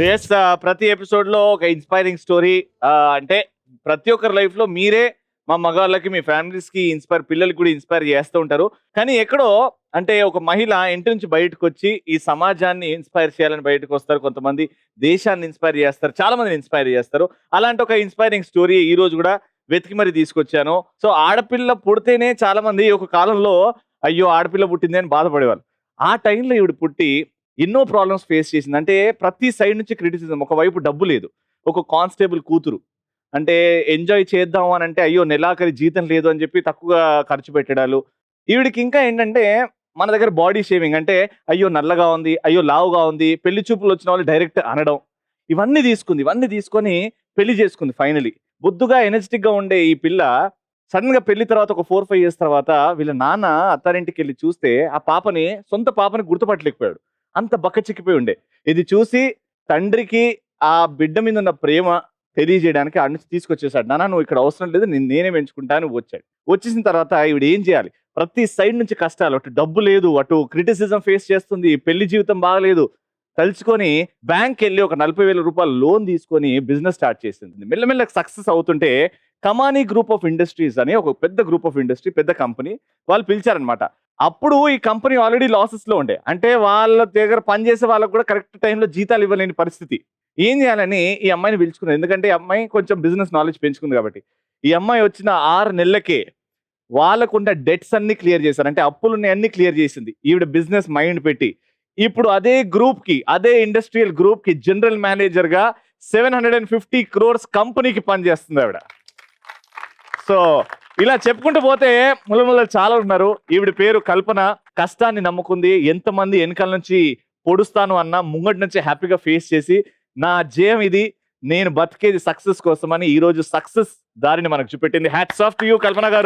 Yes. ప్రతి ఎపిసోడ్‌లో ఒక ఇన్‌స్పైరింగ్ స్టోరీ అంటే ప్రతి ఒక్కరి లైఫ్‌లో మీరే మా మగాళ్ళకి, మీ ఫ్యామిలీస్‌కి పిల్లలకి కూడా ఇన్‌స్పైర్ చేస్తూ ఉంటారు. కానీ ఎక్కడో అంటే ఒక మహిళ ఇంటి నుంచి బయటకొచ్చి ఈ సమాజాన్ని ఇన్‌స్పైర్ చేయాలని బయటకొస్తారు. కొంతమంది దేశాన్ని ఇన్‌స్పైర్ చేస్తారు. చాలా మందిని ఇన్‌స్పైర్ చేస్తారు. అలాంటి ఒక ఇన్‌స్పైరింగ్ స్టోరీ ఈరోజు కూడా వెతికి మరి తీసుకొచ్చాను. సో, ఆడపిల్ల పుడితేనే చాలా మంది ఒక కాలంలో అయ్యో! ఆడపిల్ల పుట్టింది అని బాధపడేవాళ్ళు. ఆ టైంలో ఈవిడ పుట్టి ఎన్నో ప్రాబ్లమ్స్ ఫేస్ చేసింది. అంటే ప్రతి సైడ్ నుంచి క్రిటిసిజం. ఒకవైపు డబ్బు లేదు. ఒక కానిస్టేబుల్ కూతురు. అంటే ఎంజాయ్ చేద్దాం అనంటే అయ్యో! నెలాఖరి జీతం లేదు అని చెప్పి తక్కువగా ఖర్చు పెట్టడాలు. ఈవిడకి ఇంకా ఏంటంటే మన దగ్గర బాడీ షేమింగ్ అంటే అయ్యో! నల్లగా ఉంది. అయ్యో! లావుగా ఉంది. పెళ్లి చూపులొచ్చిన వాళ్ళు డైరెక్ట్ అనడం. ఇవన్నీ తీసుకుంది. ఇవన్నీ తీసుకొని పెళ్లి చేసుకుంది ఫైనల్లీ. బొద్దుగా ఎనర్జిటిక్‌గా ఉండే ఈ పిల్ల సడెన్‌గా పెళ్లి తర్వాత ఒక 4, 5 ఇయర్స్ తర్వాత వీళ్ళ నాన్న అత్తారింటికెళ్ళి చూస్తే ఆ పాపని సొంత పాపని గుర్తుపట్టలేకపోయాడు. అంత బక్కచిక్కిపోయి ఉండే. ఇది చూసి తండ్రికి ఆ బిడ్డ మీద ఉన్న ప్రేమ తెలియజేయడానికి ఆడ నుంచి తీసుకొచ్చేసాడు. నాన్న నువ్వు ఇక్కడ అవసరం లేదు. నేనే పెంచుకుంటా అని వచ్చాడు. వచ్చేసిన తర్వాత ఈవిడ ఏం చేయాలి? ప్రతి సైడ్ నుంచి కష్టాలు. అటు డబ్బు లేదు. అటు క్రిటిసిజం ఫేస్ చేస్తుంది. పెళ్లి జీవితం బాగాలేదు. తలుచుకొని బ్యాంక్‌కెళ్ళి ఒక రూ. 40,000 లోన్ తీసుకొని బిజినెస్ స్టార్ట్ చేసింది. మెల్లమెల్లగా సక్సెస్ అవుతుంటే కమానీ గ్రూప్ ఆఫ్ ఇండస్ట్రీస్ అని ఒక పెద్ద గ్రూప్ ఆఫ్ ఇండస్ట్రీ, పెద్ద కంపెనీ వాళ్ళు పిలిచారనమాట. అప్పుడు ఈ కంపెనీ ఆల్రెడీ లాసెస్‌లో ఉండే. అంటే వాళ్ళ దగ్గర పనిచేసే వాళ్ళకి కూడా కరెక్ట్ టైంలో జీతాలు ఇవ్వలేని పరిస్థితి. ఏం చేయాలని ఈ అమ్మాయిని పిలుచుకున్నారు. ఎందుకంటే ఈ అమ్మాయి కొంచెం బిజినెస్ నాలెడ్జ్ పెంచుకుంది కాబట్టి. ఈ అమ్మాయి వచ్చిన 6 నెలలకే వాళ్ళకున్న డెట్స్ అన్నీ క్లియర్ చేశారు. అంటే అప్పులున్నయన్నీ క్లియర్ చేసింది. ఈవిడ బిజినెస్ మైండ్ పెట్టి. ఇప్పుడు అదే గ్రూప్‌కి, అదే ఇండస్ట్రియల్ గ్రూప్‌కి జనరల్ మేనేజర్‌గా 750 క్రోర్స్ కంపెనీకి పనిచేస్తుందావిడ. సో, ఇలా చెప్పుకుంటూ పోతే ములములలు చాలా ఉన్నారు. ఈవిడ పేరు కల్పన. కష్టాన్ని నమ్ముకుంది. ఎంతమంది ఎనకాల నుంచి పొడుస్తాను అన్నా ముంగటి నుంచి హ్యాపీగా ఫేస్ చేసి, నా జయం ఇది. నేను బతికేది సక్సెస్ కోసమని ఈరోజు సక్సెస్ దారిని మనకు చూపెట్టింది. హ్యాట్స్ ఆఫ్ టు యూ కల్పన గారు.